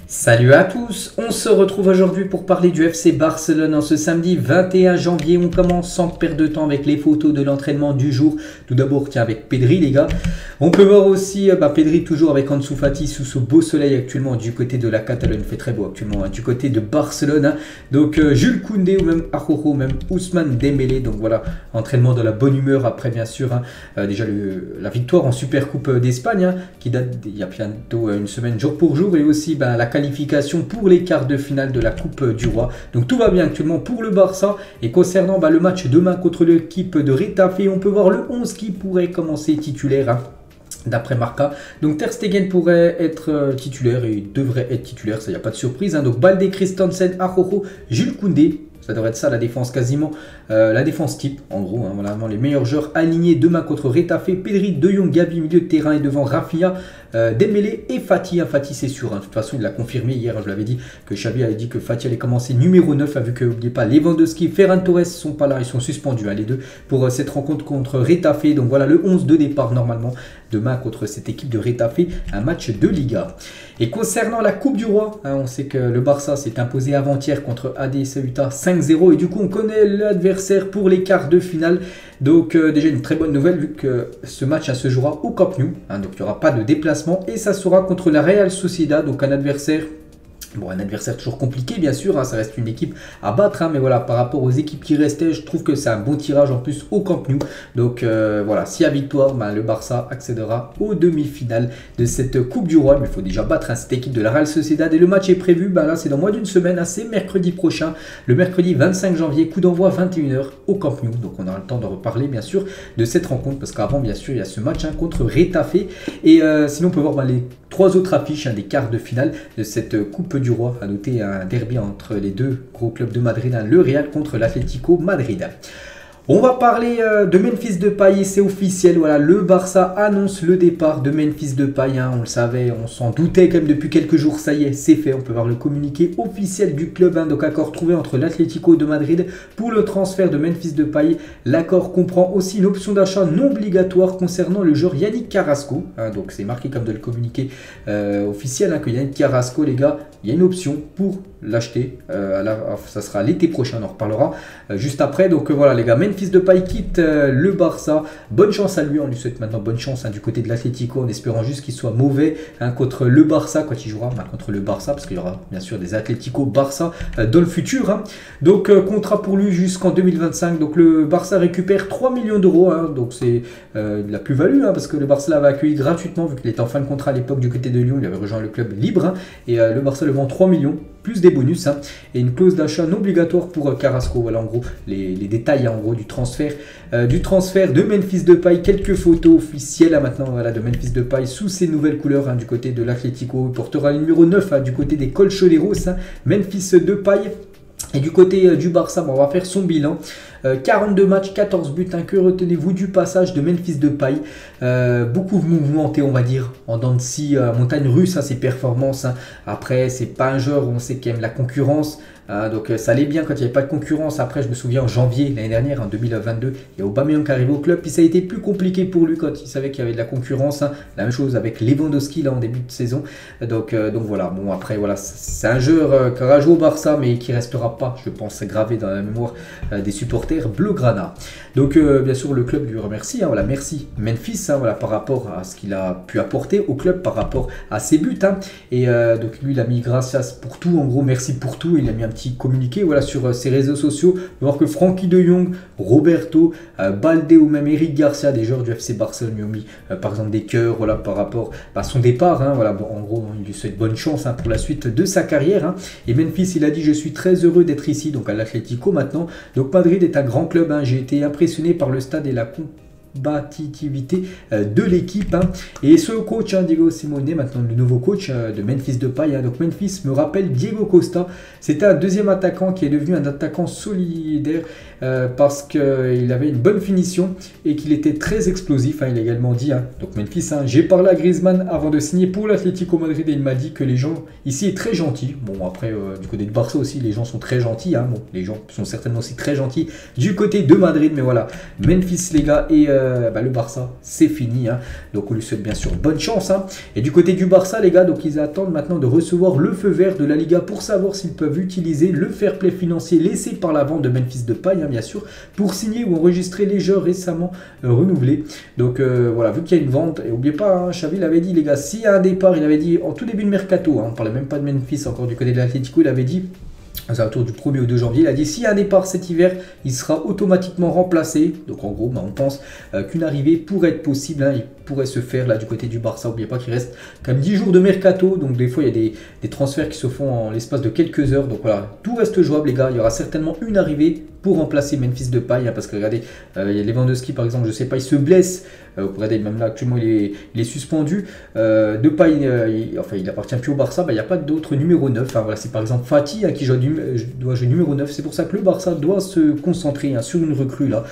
Salut à tous, on se retrouve aujourd'hui pour parler du FC Barcelone en ce samedi 21 janvier. On commence sans perdre de temps avec les photos de l'entraînement du jour. Tout d'abord, tiens, avec Pedri les gars. On peut voir aussi Pedri toujours avec Ansu Fati sous ce beau soleil actuellement du côté de la Catalogne. Il fait très beau actuellement du côté de Barcelone. Donc Jules Koundé ou même Araujo, même Ousmane Dembélé. Donc voilà, entraînement de la bonne humeur après bien sûr. Déjà la victoire en Supercoupe d'Espagne qui date il y a bientôt une semaine jour pour jour. Et aussi la qualification pour les quarts de finale de la Coupe du Roi. Donc tout va bien actuellement pour le Barça. Et concernant le match demain contre l'équipe de Retafe, on peut voir le 11 qui pourrait commencer titulaire. D'après Marca. Donc Ter Stegen pourrait être titulaire et il devrait être titulaire, ça y a pas de surprise. Donc Balde, Christensen, Araujo, Jules Koundé. Ça devrait être ça la défense quasiment, la défense type en gros, voilà, les meilleurs joueurs alignés demain contre Retafe, Pedri, De Jong, Gavi, milieu de terrain et devant Rafinha, Dembélé et Fati. Fati c'est sûr, de toute façon il l'a confirmé hier, je l'avais dit que Xavi avait dit que Fati allait commencer numéro 9, vu que n'oubliez pas Lewandowski, Ferran Torres sont pas là, ils sont suspendus les deux pour cette rencontre contre Retafe. Donc voilà le 11 de départ normalement demain contre cette équipe de Retafe, un match de Liga. Et concernant la Coupe du Roi, on sait que le Barça s'est imposé avant-hier contre AD Ceuta 5-0 et du coup on connaît l'adversaire pour les quarts de finale. Donc déjà une très bonne nouvelle vu que ce match se jouera au Camp Nou, donc il n'y aura pas de déplacement et ça sera contre la Real Sociedad, donc un adversaire toujours compliqué bien sûr, ça reste une équipe à battre, mais voilà, par rapport aux équipes qui restaient, je trouve que c'est un bon tirage en plus au Camp Nou. Donc voilà, s'il y a victoire, le Barça accédera aux demi-finales de cette Coupe du Roi. Mais il faut déjà battre cette équipe de la Real Sociedad et le match est prévu, là c'est dans moins d'une semaine, c'est mercredi prochain, le mercredi 25 janvier, coup d'envoi 21 h au Camp Nou. Donc on aura le temps de reparler bien sûr de cette rencontre parce qu'avant bien sûr il y a ce match contre Retafe et sinon on peut voir les trois autres affiches des quarts de finale de cette Coupe du Roi. À noter un derby entre les deux gros clubs de Madrid, le Real contre l'Atlético Madrid. On va parler de Memphis Depay et c'est officiel, voilà, le Barça annonce le départ de Memphis Depay, on le savait, on s'en doutait quand même depuis quelques jours, ça y est, c'est fait, on peut voir le communiqué officiel du club, donc accord trouvé entre l'Atlético de Madrid pour le transfert de Memphis Depay. L'accord comprend aussi une option d'achat non obligatoire concernant le joueur Yannick Carrasco, donc c'est marqué comme dans le communiqué officiel que Yannick Carrasco, les gars, il y a une option pour l'acheter, ça sera l'été prochain, on en reparlera juste après. Donc voilà les gars, Memphis Depay quitte le Barça, bonne chance à lui, on lui souhaite maintenant bonne chance du côté de l'Atlético en espérant juste qu'il soit mauvais contre le Barça quand il jouera contre le Barça, parce qu'il y aura bien sûr des Atlético Barça dans le futur. Donc contrat pour lui jusqu'en 2025, donc le Barça récupère 3 millions d'euros, donc c'est de la plus-value, parce que le Barça l'avait accueilli gratuitement vu qu'il était en fin de contrat à l'époque du côté de Lyon, il avait rejoint le club libre, et le Barça le vend 3 millions plus des bonus et une clause d'achat non obligatoire pour Carrasco. Voilà en gros les détails en gros du transfert de Memphis Depay. Quelques photos officielles maintenant, voilà, de Memphis Depay sous ses nouvelles couleurs du côté de l'Atlético. Il portera le numéro 9 du côté des Colchoneros, Memphis Depay. Et du côté du Barça, on va faire son bilan. 42 matchs, 14 buts. Que retenez-vous du passage de Memphis Depay? Beaucoup mouvementé, on va dire, en dents de scie, montagne russe, ses performances. Après, c'est pas un joueur où on sait qu'il aime la concurrence. Donc ça allait bien quand il n'y avait pas de concurrence. Après, je me souviens en janvier l'année dernière, en 2022, il y a Aubameyang qui arrive au club. Puis ça a été plus compliqué pour lui quand il savait qu'il y avait de la concurrence. La même chose avec Lewandowski en début de saison. Donc voilà. Bon après voilà, c'est un joueur qui aura joué au Barça, mais qui restera pas, je pense, gravé dans la mémoire des supporters blaugrana. Donc bien sûr le club lui remercie. Voilà, merci Memphis. Voilà, par rapport à ce qu'il a pu apporter au club, par rapport à ses buts. Et donc lui il a mis gracias pour tout. En gros, merci pour tout. Il a mis un petit communiqué voilà, sur ses réseaux sociaux. On va voir que Frenkie de Jong, Roberto, Balde ou même Eric Garcia, des joueurs du FC Barcelone, lui ont mis par exemple des cœurs voilà, par rapport à son départ. Voilà, bon, en gros, il lui souhaite bonne chance pour la suite de sa carrière. Et Memphis, il a dit: je suis très heureux d'être ici, donc à l'Atlético maintenant. Donc Madrid est un grand club. J'ai été impressionné par le stade et la combativité de l'équipe. Et ce coach, Diego Simeone, maintenant le nouveau coach de Memphis Depay. Donc Memphis me rappelle Diego Costa. C'était un deuxième attaquant qui est devenu un attaquant solidaire parce qu'il avait une bonne finition et qu'il était très explosif. Il a également dit, donc Memphis, j'ai parlé à Griezmann avant de signer pour l'Atlético Madrid et il m'a dit que les gens ici est très gentils. Bon, après, du côté de Barça aussi, les gens sont très gentils. Bon, les gens sont certainement aussi très gentils du côté de Madrid, mais voilà, Memphis les gars, et le Barça, c'est fini. Donc on lui souhaite bien sûr bonne chance. Et du côté du Barça les gars, donc ils attendent maintenant de recevoir le feu vert de la Liga pour savoir s'ils peuvent utiliser le fair play financier laissé par la vente de Memphis Depay, bien sûr, pour signer ou enregistrer les joueurs récemment renouvelés. Donc voilà, vu qu'il y a une vente, et n'oubliez pas, Xavi l'avait dit les gars, s'il y a un départ, il avait dit en tout début de mercato, on ne parlait même pas de Memphis encore du côté de l'Atlético, il avait dit autour du 1er au 2 janvier, il a dit s'il y a un départ cet hiver, il sera automatiquement remplacé. Donc en gros, on pense qu'une arrivée pourrait être possible, il pourrait se faire là du côté du Barça. N'oubliez pas qu'il reste quand même 10 jours de mercato, donc des fois il y a des transferts qui se font en l'espace de quelques heures. Donc voilà, tout reste jouable les gars, il y aura certainement une arrivée pour remplacer Memphis Depay, parce que regardez, il y a Lewandowski par exemple, je sais pas, il se blesse. Regardez, même là actuellement il est suspendu. Depay, il appartient plus au Barça, il n'y a pas d'autre numéro 9. Voilà, c'est par exemple Fati qui doit jouer numéro 9. C'est pour ça que le Barça doit se concentrer sur une recrue là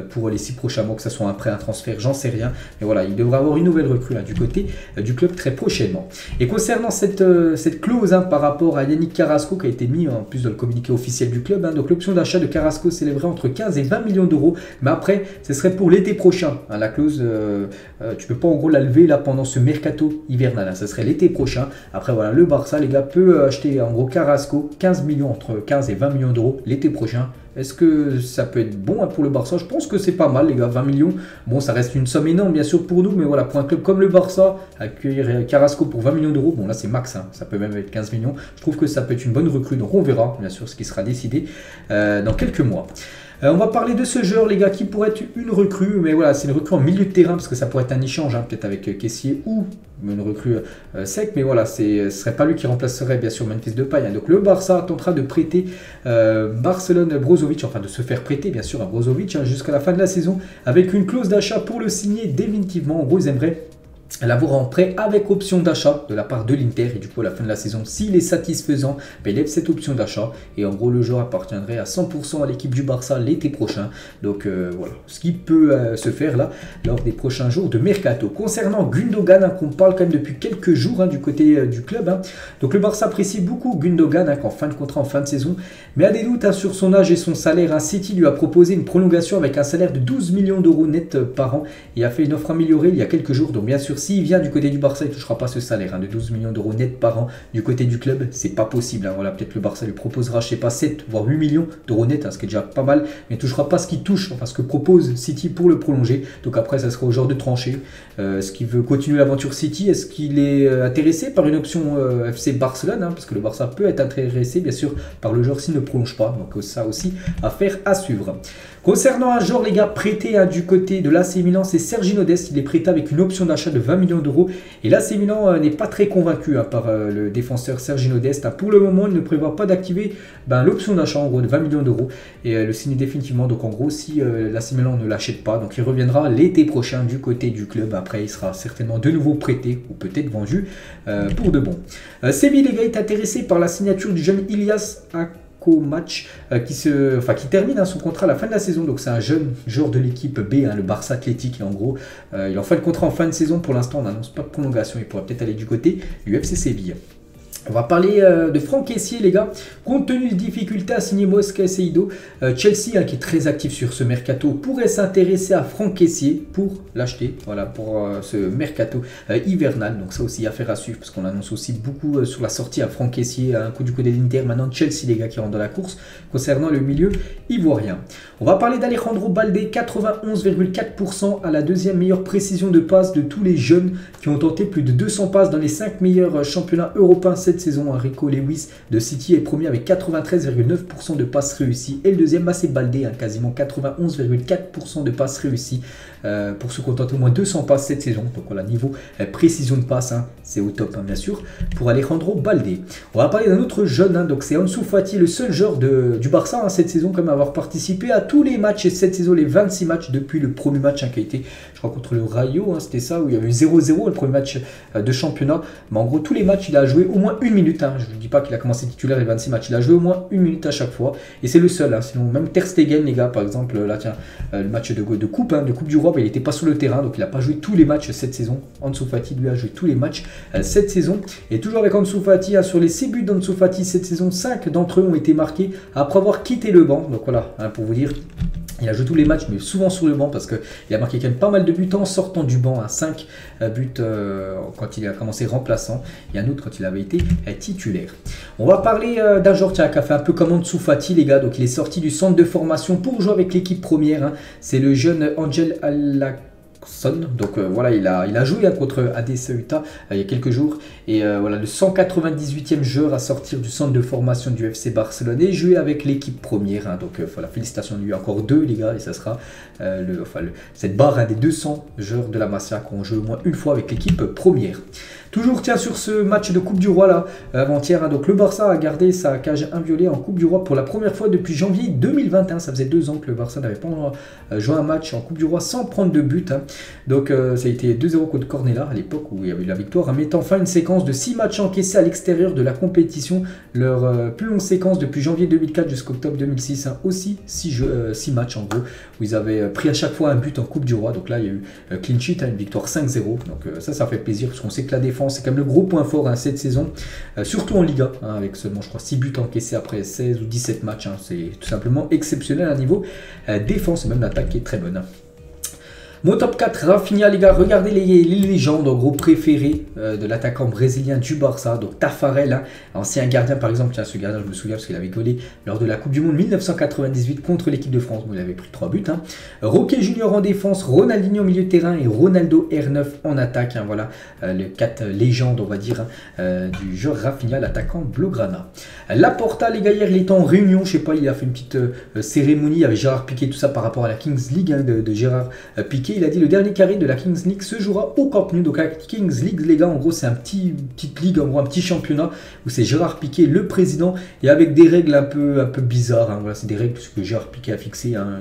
pour les 6 prochains mois, que ce soit un prêt, un transfert, j'en sais rien. Mais voilà, il devrait avoir une nouvelle recrue du côté du club très prochainement. Et concernant cette clause par rapport à Yannick Carrasco qui a été mis en plus dans le communiqué officiel du club, donc l'option d'achat de Carrasco s'élèverait entre 15 et 20 millions d'euros, mais après ce serait pour l'été prochain. La clause, tu peux pas en gros la lever là pendant ce mercato hivernal, ça serait l'été prochain. Après voilà, le Barça les gars peut acheter en gros Carrasco 15 millions, entre 15 et 20 millions d'euros l'été prochain. Est-ce que ça peut être bon pour le Barça? Je pense que c'est pas mal les gars, 20 millions. Bon, ça reste une somme énorme bien sûr pour nous, mais voilà, pour un club comme le Barça, accueillir Carrasco pour 20 millions d'euros, bon là c'est max, ça peut même être 15 millions. Je trouve que ça peut être une bonne recrue, donc on verra bien sûr ce qui sera décidé dans quelques mois. On va parler de ce joueur les gars qui pourrait être une recrue, mais voilà, c'est une recrue en milieu de terrain parce que ça pourrait être un échange peut-être avec Kessié ou une recrue sec, mais voilà, ce serait pas lui qui remplacerait bien sûr Memphis Depay. Donc le Barça tentera de prêter Barcelone Brozovic, enfin de se faire prêter bien sûr à Brozovic jusqu'à la fin de la saison avec une clause d'achat pour le signer définitivement. En gros, ils aimeraient l'avoir en prêt avec option d'achat de la part de l'Inter, et du coup à la fin de la saison, s'il est satisfaisant, il lève cette option d'achat et en gros le joueur appartiendrait à 100% à l'équipe du Barça l'été prochain. Donc voilà, ce qui peut se faire là lors des prochains jours de mercato. Concernant Gundogan, qu'on parle quand même depuis quelques jours du côté du club, donc le Barça apprécie beaucoup Gundogan qu'en fin de contrat, en fin de saison, mais a des doutes sur son âge et son salaire. City lui a proposé une prolongation avec un salaire de 12 millions d'euros net par an et a fait une offre améliorée il y a quelques jours. Donc bien sûr, s'il vient du côté du Barça, il ne touchera pas ce salaire de 12 millions d'euros net par an. Du côté du club, c'est pas possible. Voilà, peut-être le Barça lui proposera, je sais pas, 7 voire 8 millions d'euros net, ce qui est déjà pas mal, mais il ne touchera pas ce qu'il touche, enfin ce que propose City pour le prolonger. Donc après, ça sera au joueur de trancher. Est-ce qu'il veut continuer l'aventure City? Est-ce qu'il est intéressé par une option FC Barcelone, parce que le Barça peut être intéressé bien sûr par le joueur s'il ne prolonge pas. Donc ça aussi, affaire à suivre. Concernant un joueur les gars prêté du côté de l'AC Milan, c'est Sergiño Dest. Il est prêté avec une option d'achat de 20 millions d'euros et l'AC Milan n'est pas très convaincu par le défenseur Sergiño Dest. Pour le moment, il ne prévoit pas d'activer l'option d'achat en gros de 20 millions d'euros et le signer définitivement. Donc en gros, si l'AC Milan ne l'achète pas, donc il reviendra l'été prochain du côté du club. Après, il sera certainement de nouveau prêté ou peut-être vendu pour de bon. Séville les gars est intéressé par la signature du jeune Ilias Match qui termine son contrat à la fin de la saison. Donc c'est un jeune joueur de l'équipe B, le Barça Athlétique, et en gros il en fait le contrat en fin de saison. Pour l'instant on n'annonce pas de prolongation, il pourrait peut-être aller du côté du FC Séville. On va parler de Franck Kessié les gars. Compte tenu des difficultés à signer Mosca et Seido, Chelsea qui est très actif sur ce mercato pourrait s'intéresser à Franck Kessié pour l'acheter, voilà, pour ce mercato hivernal. Donc ça aussi affaire à suivre parce qu'on annonce aussi beaucoup sur la sortie à Franck Kessié, un coup du côté de l'Inter. Maintenant Chelsea les gars qui rentrent dans la course concernant le milieu ivoirien. On va parler d'Alejandro Baldé, 91,4% à la deuxième meilleure précision de passe de tous les jeunes qui ont tenté plus de 200 passes dans les 5 meilleurs championnats européens cette saison. Rico Lewis de City est premier avec 93,9% de passes réussies et le deuxième c'est Baldé, quasiment 91,4% de passes réussies pour se contenter au moins 200 passes cette saison. Donc voilà, niveau précision de passe, c'est au top bien sûr pour Alejandro Baldé. On va parler d'un autre jeune, donc c'est Ansu Fati, le seul joueur du Barça cette saison comme avoir participé à tous les matchs et cette saison les 26 matchs depuis le premier match qui a été, je crois, contre le Rayo, c'était ça, où il y avait eu 0-0 le premier match de championnat. Mais en gros tous les matchs il a joué au moins 1 minute. Hein. Je ne vous dis pas qu'il a commencé titulaire les 26 matchs. Il a joué au moins 1 minute à chaque fois. Et c'est le seul. Hein. Sinon, même Ter Stegen, les gars, par exemple, là, tiens, le match de coupe, hein, de Coupe du Roi, il n'était pas sur le terrain. Donc, il n'a pas joué tous les matchs cette saison. Ansu Fati, lui, a joué tous les matchs cette saison. Et toujours avec Ansu Fati, hein, sur les 6 buts d'Ansu Fati cette saison, 5 d'entre eux ont été marqués après avoir quitté le banc. Donc, voilà, hein, pour vous dire. Il a joué tous les matchs, mais souvent sur le banc parce qu'il a marqué quand même pas mal de buts en sortant du banc. Hein, 5 buts quand il a commencé remplaçant et un autre quand il avait été titulaire. On va parler d'un joueur qui a fait un peu comme Ansu Fati, les gars. Donc il est sorti du centre de formation pour jouer avec l'équipe première. Hein. C'est le jeune Angel Alak. Donc voilà, il a joué hein, contre AD Ceuta il y a quelques jours. Et voilà, le 198e joueur à sortir du centre de formation du FC Barcelone et jouer avec l'équipe première. Hein, donc voilà, félicitations à lui, encore 2 les gars. Et ça sera cette barre hein, des 200 joueurs de la Masia qui ont joué au moins une fois avec l'équipe première. Toujours tiens sur ce match de Coupe du Roi là, avant-hier, hein, donc le Barça a gardé sa cage inviolée en Coupe du Roi pour la première fois depuis janvier 2021. Ça faisait 2 ans que le Barça n'avait pas joué un match en Coupe du Roi sans prendre de but. Hein. Donc ça a été 2-0 contre Cornella à l'époque où il y avait eu la victoire, en mettant fin à une séquence de 6 matchs encaissés à l'extérieur de la compétition. Leur plus longue séquence depuis janvier 2004 jusqu'à octobre 2006. Hein. Aussi 6 matchs en gros, où ils avaient pris à chaque fois un but en Coupe du Roi. Donc là il y a eu clean sheet, hein, une victoire 5-0. Donc ça fait plaisir parce qu'on sait que la défense c'est quand même le gros point fort hein, cette saison, surtout en Liga, hein, avec seulement je crois 6 buts encaissés après 16 ou 17 matchs. Hein. C'est tout simplement exceptionnel à niveau défense, et même l'attaque qui est très bonne. Hein. Mon top 4, Rafinha, les gars, regardez les légendes en gros préférées de l'attaquant brésilien du Barça, donc Tafarel, hein, ancien gardien par exemple, tiens ce gardien je me souviens parce qu'il avait collé lors de la Coupe du Monde 1998 contre l'équipe de France, où il avait pris 3 buts. Hein. Roque Junior en défense, Ronaldinho au milieu de terrain et Ronaldo R9 en attaque, hein, voilà les 4 légendes on va dire hein, du joueur Rafinha, l'attaquant Blaugrana. Laporta, les gars, hier il était en réunion, je sais pas, il a fait une petite cérémonie avec Gérard Piqué, tout ça par rapport à la Kings League hein, de Gérard Piqué. Il a dit le dernier carré de la Kings League se jouera au Camp Nou. Donc la Kings League, les gars, en gros c'est un petite ligue, en gros un petit championnat où c'est Gérard Piqué le président et avec des règles un peu bizarres. Hein. Voilà, c'est des règles que Gérard Piqué a fixées. Hein.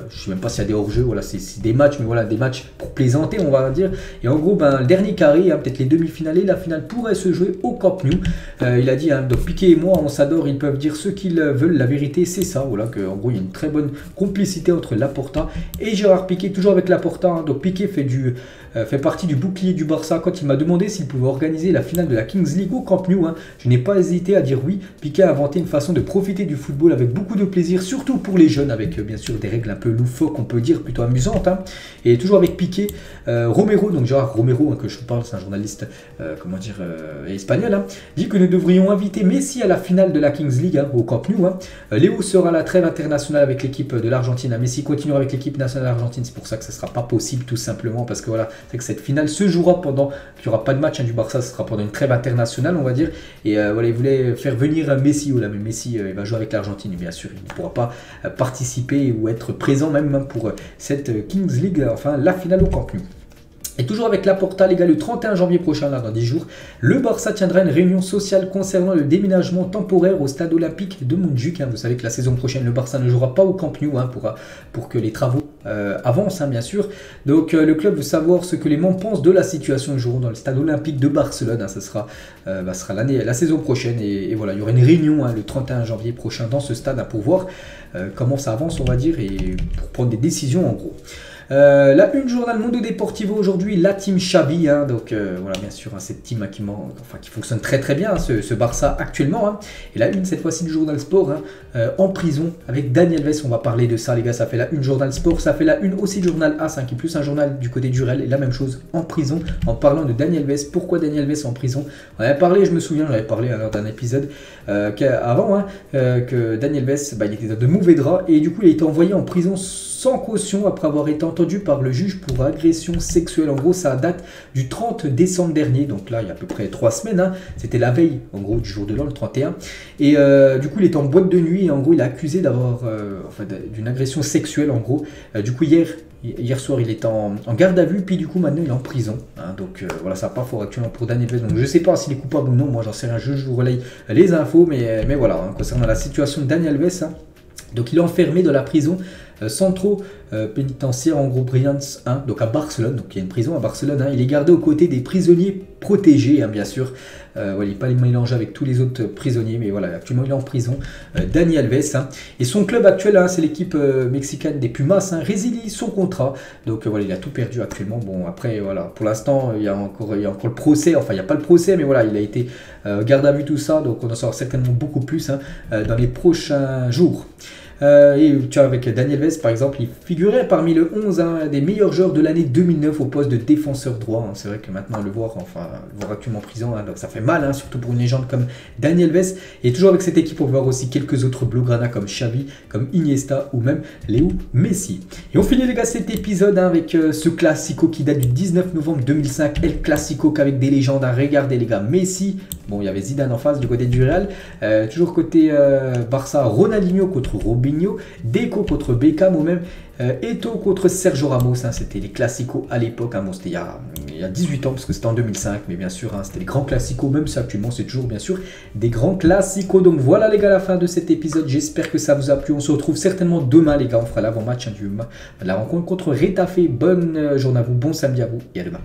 Je sais même pas s'il y a des hors-jeux. Voilà, c'est des matchs, mais voilà des matchs pour plaisanter, on va dire. Et en gros, le dernier carré, hein, peut-être les demi-finales et la finale pourrait se jouer au Camp Nou. Il a dit hein, donc Piqué et moi, on s'adore. Ils peuvent dire ce qu'ils veulent. La vérité, c'est ça. Voilà, que en gros il y a une très bonne complicité entre Laporta et Gérard Piqué, toujours avec Laporta. Donc Piqué fait partie du bouclier du Barça. Quand il m'a demandé s'il pouvait organiser la finale de la Kings League au Camp Nou, hein, je n'ai pas hésité à dire oui. Piqué a inventé une façon de profiter du football avec beaucoup de plaisir, surtout pour les jeunes, avec bien sûr des règles un peu loufoques, on peut dire, plutôt amusantes. Hein. Et toujours avec Piqué, Romero, donc Gérard Romero, hein, que je vous parle, c'est un journaliste espagnol, hein, dit que nous devrions inviter Messi à la finale de la Kings League hein, au Camp Nou. Hein. Léo sera à la trêve internationale avec l'équipe de l'Argentine. Messi continuera avec l'équipe nationale argentine, c'est pour ça que ça ne sera pas possible tout simplement parce que voilà, c'est que cette finale se jouera pendant qu'il n'y aura pas de match hein, du Barça, ce sera pendant une trêve internationale on va dire, et voilà, il voulait faire venir Messi, voilà, mais Messi il va jouer avec l'Argentine bien sûr, il ne pourra pas participer ou être présent même pour cette Kings League, enfin la finale au Camp Nou. Et toujours avec Laporta, les gars, le 31 janvier prochain, là, dans 10 jours, le Barça tiendra une réunion sociale concernant le déménagement temporaire au stade olympique de Montjuïc. Hein. Vous savez que la saison prochaine, le Barça ne jouera pas au Camp Nou hein, pour que les travaux avancent, hein, bien sûr. Donc le club veut savoir ce que les membres pensent de la situation. Ils joueront dans le stade olympique de Barcelone. Hein. Ça sera la saison prochaine. Et voilà, il y aura une réunion hein, le 31 janvier prochain dans ce stade hein, pour voir comment ça avance, on va dire, et pour prendre des décisions en gros. La une journal Mundo Deportivo aujourd'hui, la team Xavi, hein, donc voilà bien sûr hein, cette team hein, qui fonctionne très très bien, hein, ce Barça actuellement. Hein, et la une cette fois-ci du journal Sport, hein, en prison avec Dani Alves, on va parler de ça les gars, ça fait la une journal Sport, ça fait la une aussi du journal AS, hein, qui est plus un journal du côté du Real, et la même chose en prison, en parlant de Dani Alves. Pourquoi Dani Alves en prison? On avait parlé, je me souviens, j'avais parlé lors d'un épisode avant, hein, que Dani Alves, il était de mauvais draps, et du coup il a été envoyé en prison sans caution après avoir été entendu par le juge pour agression sexuelle. En gros, ça date du 30 décembre dernier, donc là, il y a à peu près 3 semaines. Hein. C'était la veille, en gros, du jour de l'an, le 31. Et du coup, il est en boîte de nuit et en gros, il est accusé d'avoir, d'une agression sexuelle, en gros. Du coup, hier soir, il est en garde à vue, puis du coup, maintenant, il est en prison. Hein. Donc voilà, ça part fort actuellement pour Dani Alves. Donc je ne sais pas s'il est coupable ou non. Moi, j'en sais rien. Je vous relaye les infos, mais voilà, hein, concernant la situation de Dani Alves, hein. Donc il est enfermé dans la prison centraux pénitentiaires, en gros Brians 1, donc à Barcelone, donc il y a une prison à Barcelone, hein. Il est gardé aux côtés des prisonniers protégés, hein, bien sûr. Voilà, il n'est pas mélangé avec tous les autres prisonniers, mais voilà, actuellement il est en prison. Dani Alves, hein. Et son club actuel, hein, c'est l'équipe mexicaine des Pumas, hein, résilie son contrat. Donc voilà, il a tout perdu actuellement. Bon, après, voilà, pour l'instant, il y a encore le procès. Enfin, il n'y a pas le procès, mais voilà, il a été garde à vue, tout ça. Donc on en saura certainement beaucoup plus, hein, dans les prochains jours. Et tu vois, avec Daniel Alves par exemple, il figurait parmi le 11, hein, des meilleurs joueurs de l'année 2009 au poste de défenseur droit, hein. C'est vrai que maintenant le voir actuellement en prison, hein, donc ça fait mal, hein, surtout pour une légende comme Daniel Alves. Et toujours avec cette équipe, on va voir aussi quelques autres Blaugrana comme Xavi, comme Iniesta ou même Léo Messi. Et on finit les gars cet épisode, hein, avec ce Classico qui date du 19 novembre 2005, El Classico qu'avec des légendes à regarder les gars. Messi, bon il y avait Zidane en face du côté du Real, toujours côté Barça, Ronaldinho contre Robinho, Deco contre Beckham ou même Eto'o contre Sergio Ramos, hein. C'était les classicos à l'époque, hein. Bon, c'était il y a 18 ans parce que c'était en 2005, mais bien sûr, hein, c'était les grands classicos, même si actuellement c'est toujours bien sûr des grands classicos. Donc voilà les gars, la fin de cet épisode, j'espère que ça vous a plu. On se retrouve certainement demain les gars, on fera l'avant-match, hein, de la rencontre contre Retafe. Bonne journée à vous, bon samedi à vous et à demain.